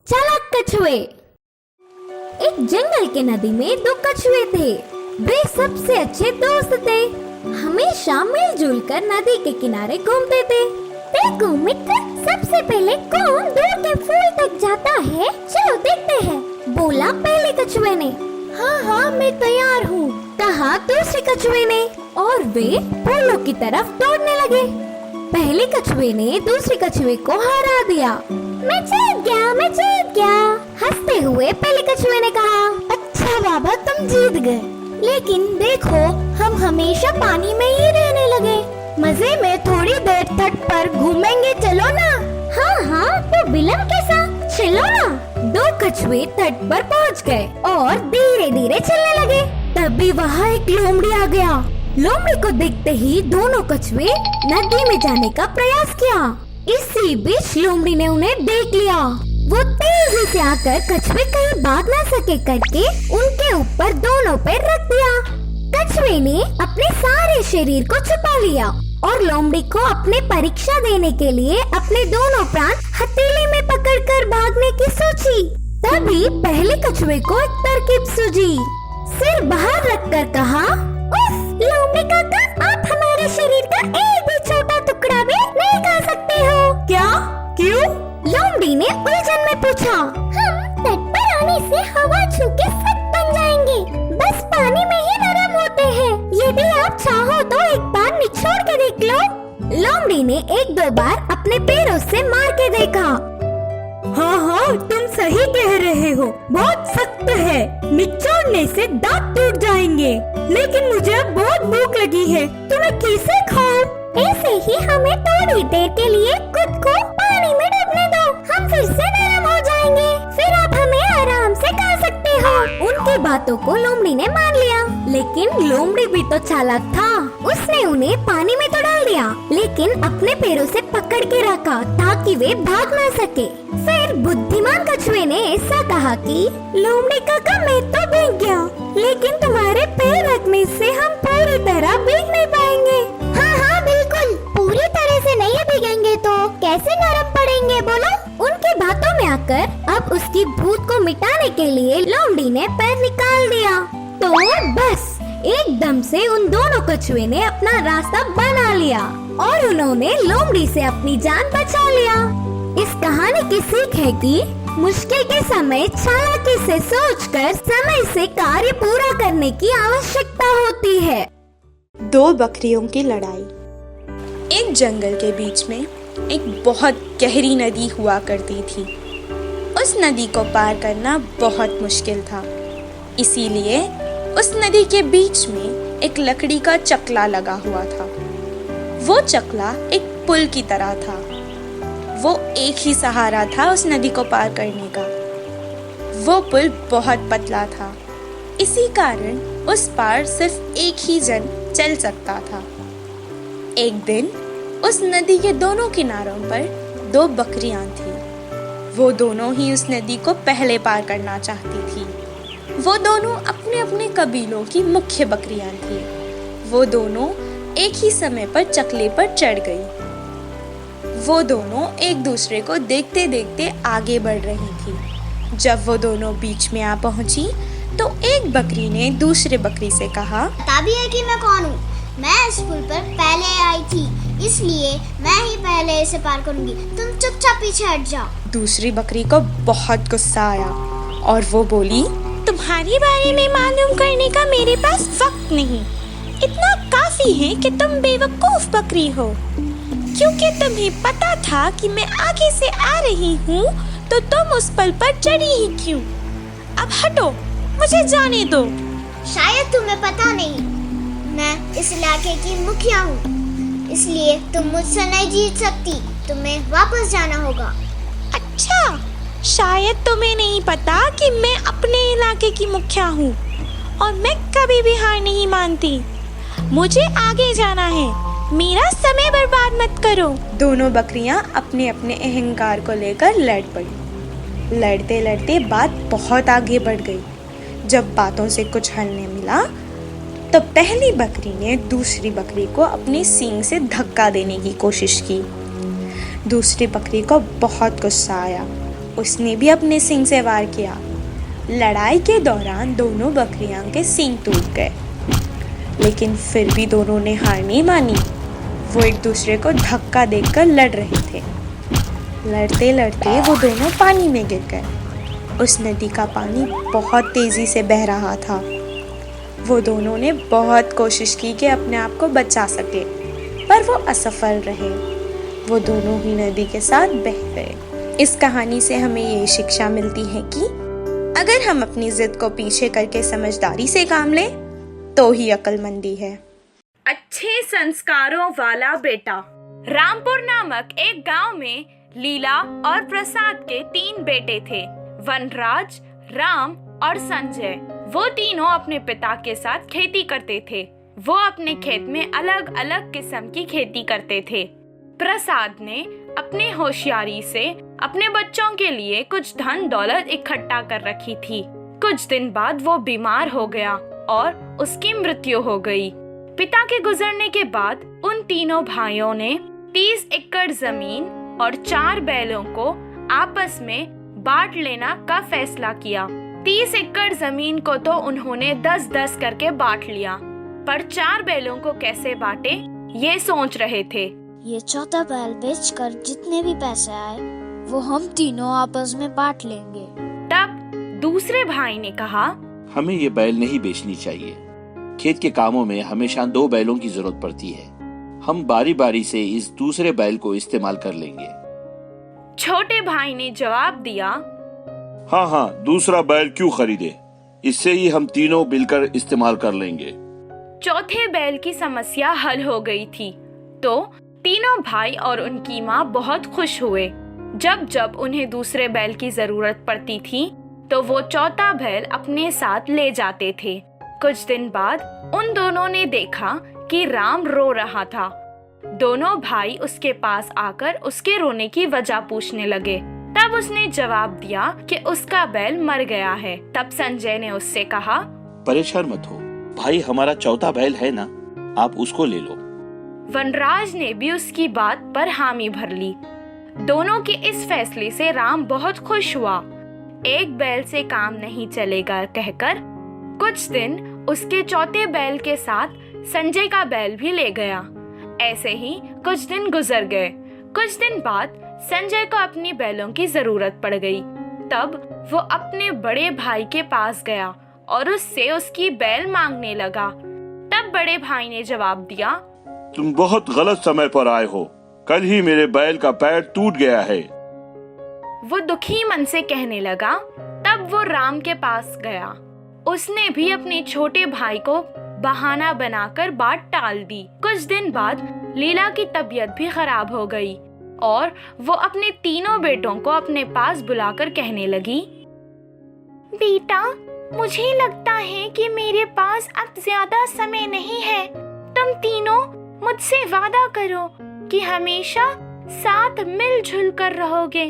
चालाक कछुए। एक जंगल के नदी में दो कछुए थे। वे सबसे अच्छे दोस्त थे। हमेशा मिलजुल कर नदी के किनारे घूमते थे। देखो मित्र, सबसे पहले कौन दूर के फूल तक जाता है, चलो देखते हैं, बोला पहले कछुए ने। हाँ हाँ, मैं तैयार हूँ, कहा दूसरे कछुए ने, और वे फूलों की तरफ दौड़ने लगे। पहले कछुए ने दूसरे कछुए को हरा दिया। मैं जीत गया, हंसते हुए पहले कछुए ने कहा। अच्छा बाबा, तुम जीत गए, लेकिन देखो हम हमेशा पानी में ही रहने लगे। मजे में थोड़ी देर तट पर घूमेंगे, चलो ना। हाँ हाँ, तो विलम्ब कैसा, चलो ना। दो कछुए तट पर पहुँच गए और धीरे धीरे चलने लगे। तभी वहाँ एक लोमड़ी आ गया। लोमड़ी को देखते ही दोनों कछुए नदी में जाने का प्रयास किया। इसी बीच लोमड़ी ने उन्हें देख लिया। वो तेजी से आकर कछुए कहीं भाग न सके करके उनके ऊपर दोनों पैर रख दिया। कछुए ने अपने सारे शरीर को छुपा लिया और लोमड़ी को अपने परीक्षा देने के लिए अपने दोनों प्राण हथेली में पकड़कर भागने की सोची। तभी पहले कछुए को एक तरकीब सूझी। सिर बाहर रखकर कहा, उफ, लोमड़ी काका, आप हमारे शरीर का एक भी छोटा टुकड़ा भी नहीं खा सकते हो। क्या? क्यों? लोमड़ी ने उलझन में पूछा। हम तट पर आने से हवा छू के सख्त बन जाएंगे, बस पानी में ही नरम होते हैं। यदि आप चाहो तो एक बार निचोड़ के देख लो। लोमड़ी ने एक दो बार अपने पैरों से मार के देखा। हाँ हाँ, तुम सही कह रहे हो, बहुत सख्त है, निचोड़ने से दांत टूट जाएंगे। लेकिन मुझे अब बहुत भूख लगी है, तुम्हें कैसे खाऊं? ऐसे ही हमें थोड़ी देर के लिए खुद को पानी में डूबने दो, हम फिर से नरम हो जाएंगे, फिर आप हमें आराम से खा सकते हो। उनकी बातों को लोमड़ी ने मान लिया, लेकिन लोमड़ी भी तो चालाक था। उसने उन्हें पानी में तो डाल दिया, लेकिन अपने पैरों से पकड़ के रखा ताकि वे भाग न सके। फिर बुद्धिमान कछुए ने ऐसा कहा कि लोमड़ी काका, मैं तो भीग गया, लेकिन तुम्हारे पैर रखने से हम पूरी तरह भीग नहीं पाएंगे। हाँ हाँ बिल्कुल, पूरी तरह से नहीं भीगेंगे तो कैसे नरम पड़ेंगे, बोलो। उनकी बातों में आकर अब उसकी भूत को मिटाने के लिए लोमड़ी ने पैर निकाल दिया। तो बस एकदम से उन दोनों कछुए ने अपना रास्ता बना लिया और उन्होंने लोमड़ी से अपनी जान बचा लिया। इस कहानी की सीख है कि मुश्किल के समय चालाकी से सोचकर समय से कार्य पूरा करने की आवश्यकता होती है। दो बकरियों की लड़ाई। एक जंगल के बीच में एक बहुत गहरी नदी हुआ करती थी। उस नदी को पार करना बहुत मुश्किल था, इसीलिए उस नदी के बीच में एक लकड़ी का चकला लगा हुआ था। वो चकला एक पुल की तरह था। वो एक ही सहारा था उस नदी को पार करने का। वो पुल बहुत पतला था, इसी कारण उस पार सिर्फ एक ही जन चल सकता था। एक दिन उस नदी के दोनों किनारों पर दो बकरियां थीं। वो दोनों ही उस नदी को पहले पार करना चाहती थी। वो दोनों अपने अपने कबीलों की मुख्य बकरियां थीं। वो दोनों एक ही समय पर चकले पर चढ़ गई। वो दोनों एक दूसरे को देखते देखते आगे बढ़ रही थी। जब वो दोनों बीच में आ पहुंची तो एक बकरी ने दूसरे बकरी से कहा, पता भी है कि मैं कौन हूँ। मैं इस पुल पर पहले आई थी, इसलिए मैं ही पहले इसे पार करूंगी। तुम चुपचाप पीछे हट जाओ। दूसरी बकरी को बहुत गुस्सा आया और वो बोली, तुम्हारे बारे में मालूम करने का मेरे पास वक्त नहीं। इतना काफी है कि तुम बेवकूफ बकरी हो। क्योंकि तुम्हें पता था कि मैं आगे से आ रही हूँ, तो तुम उस पल पर चढ़ी ही क्यों? अब हटो, मुझे जाने दो। शायद तुम्हें पता नहीं, मैं इस इलाके की मुखिया हूँ, इसलिए तुम मुझसे नहीं जीत सकती। तुम्हें वापस जाना होगा। अच्छा, शायद तुम्हें नहीं पता कि मैं अपने इलाके की मुखिया हूँ और मैं कभी भी हार नहीं मानती। मुझे आगे जाना है, मेरा समय बर्बाद मत करो। दोनों बकरियां अपने अपने अहंकार को लेकर लड़ पड़ी। लड़ते लड़ते बात बहुत आगे बढ़ गई। जब बातों से कुछ हल नहीं मिला तो पहली बकरी ने दूसरी बकरी को अपने सींग से धक्का देने की कोशिश की। दूसरी बकरी को बहुत गुस्सा आया उसने भी अपने सींग से वार किया। लड़ाई के दौरान दोनों बकरियां के सींग टूट गए, लेकिन फिर भी दोनों ने हार नहीं मानी। वो एक दूसरे को धक्का देकर लड़ रहे थे। लड़ते लड़ते वो दोनों पानी में गिर गए। उस नदी का पानी बहुत तेजी से बह रहा था। वो दोनों ने बहुत कोशिश की कि अपने आप को बचा सके, पर वो असफल रहे। वो दोनों ही नदी के साथ बह गए। इस कहानी से हमें ये शिक्षा मिलती है कि अगर हम अपनी जिद को पीछे करके समझदारी से काम लें तो ही अक्लमंदी है। अच्छे संस्कारों वाला बेटा। रामपुर नामक एक गांव में लीला और प्रसाद के 3 बेटे थे, वनराज, राम और संजय। वो तीनों अपने पिता के साथ खेती करते थे। वो अपने खेत में अलग अलग किस्म की खेती करते थे। प्रसाद ने अपने होशियारी से अपने बच्चों के लिए कुछ धन दौलत इकट्ठा कर रखी थी। कुछ दिन बाद वो बीमार हो गया और उसकी मृत्यु हो गई। पिता के गुजरने के बाद उन तीनों भाइयों ने 30 एकड़ जमीन और 4 बैलों को आपस में बांट लेना का फैसला किया। 30 एकड़ जमीन को तो उन्होंने 10-10 करके बांट लिया, पर 4 बैलों को कैसे बांटे ये सोच रहे थे। ये चौथा बैल बेचकर जितने भी पैसे आए वो हम तीनों आपस में बांट लेंगे। तब दूसरे भाई ने कहा, हमें ये बैल नहीं बेचनी चाहिए। खेत के कामों में हमेशा 2 बैलों की जरूरत पड़ती है। हम बारी बारी से इस दूसरे बैल को इस्तेमाल कर लेंगे। छोटे भाई ने जवाब दिया, हाँ, दूसरा बैल क्यों खरीदे, इससे ही हम तीनों मिलकर इस्तेमाल कर लेंगे। चौथे बैल की समस्या हल हो गई थी, तो तीनों भाई और उनकी माँ बहुत खुश हुए। जब जब उन्हें दूसरे बैल की जरूरत पड़ती थी तो वो चौथा बैल अपने साथ ले जाते थे। कुछ दिन बाद उन दोनों ने देखा कि राम रो रहा था। दोनों भाई उसके पास आकर उसके रोने की वजह पूछने लगे। तब उसने जवाब दिया कि उसका बैल मर गया है। तब संजय ने उससे कहा, परेशान मत हो भाई, हमारा चौथा बैल है ना, आप उसको ले लो। वनराज ने भी उसकी बात पर हामी भर ली। दोनों के इस फैसले से राम बहुत खुश हुआ। एक बैल से काम नहीं चलेगा कहकर कुछ दिन उसके चौथे बैल के साथ संजय का बैल भी ले गया। ऐसे ही कुछ दिन गुजर गए। कुछ दिन बाद संजय को अपनी बैलों की जरूरत पड़ गई। तब वो अपने बड़े भाई के पास गया और उससे उसकी बैल मांगने लगा। तब बड़े भाई ने जवाब दिया, तुम बहुत गलत समय पर आए हो। कल ही मेरे बैल का पैर टूट गया है। वो दुखी मन से कहने लगा। तब वो राम के पास गया। उसने भी अपने छोटे भाई को बहाना बनाकर बात टाल दी। कुछ दिन बाद लीला की तबीयत भी खराब हो गई और वो अपने तीनों बेटों को अपने पास बुलाकर कहने लगी, बेटा, मुझे लगता है कि मेरे पास अब ज्यादा समय नहीं है। तुम तीनों मुझसे वादा करो कि हमेशा साथ मिलजुल कर रहोगे।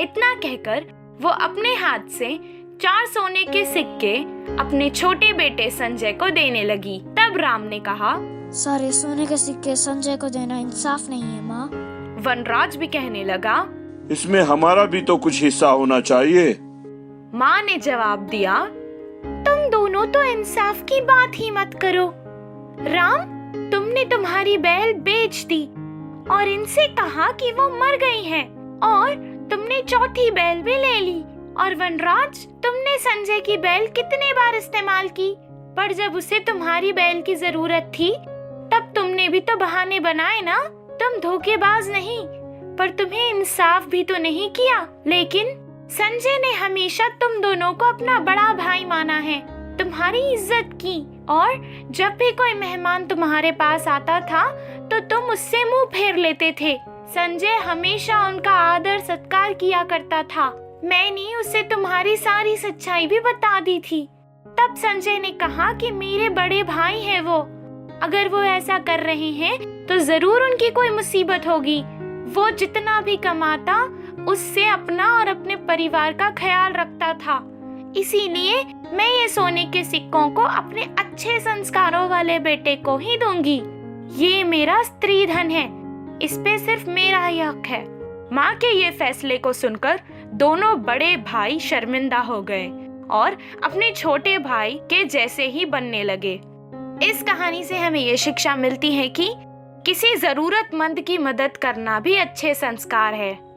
इतना कहकर वो अपने हाथ से 4 सोने के सिक्के अपने छोटे बेटे संजय को देने लगी। तब राम ने कहा, सारे सोने के सिक्के संजय को देना इंसाफ नहीं है माँ। वनराज भी कहने लगा, इसमें हमारा भी तो कुछ हिस्सा होना चाहिए। माँ ने जवाब दिया, तुम दोनों तो इंसाफ की बात ही मत करो। राम, तुमने तुम्हारी बैल बेच दी और इनसे कहा कि वो मर गई हैं, और तुमने चौथी बैल भी ले ली। और वनराज, तुमने संजय की बैल कितने बार इस्तेमाल की, पर जब उसे तुम्हारी बैल की जरूरत थी तब तुमने भी तो बहाने बनाए ना। तुम धोखेबाज नहीं, पर तुम्हें इंसाफ भी तो नहीं किया। लेकिन संजय ने हमेशा तुम दोनों को अपना बड़ा भाई माना है, तुम्हारी इज्जत की, और जब भी कोई मेहमान तुम्हारे पास आता था तो तुम उससे मुंह फेर लेते थे। संजय हमेशा उनका आदर सत्कार किया करता था। मैंने उसे तुम्हारी सारी सच्चाई भी बता दी थी। तब संजय ने कहा कि मेरे बड़े भाई हैं वो, अगर वो ऐसा कर रहे हैं तो जरूर उनकी कोई मुसीबत होगी। वो जितना भी कमाता उससे अपना और अपने परिवार का ख्याल रखता था। इसीलिए मैं ये सोने के सिक्कों को अपने अच्छे संस्कारों वाले बेटे को ही दूंगी। ये मेरा स्त्री धन है, इस पे सिर्फ मेरा ही हक है। माँ के ये फैसले को सुनकर दोनों बड़े भाई शर्मिंदा हो गए और अपने छोटे भाई के जैसे ही बनने लगे। इस कहानी से हमें ये शिक्षा मिलती है कि किसी जरूरतमंद की मदद करना भी अच्छे संस्कार है।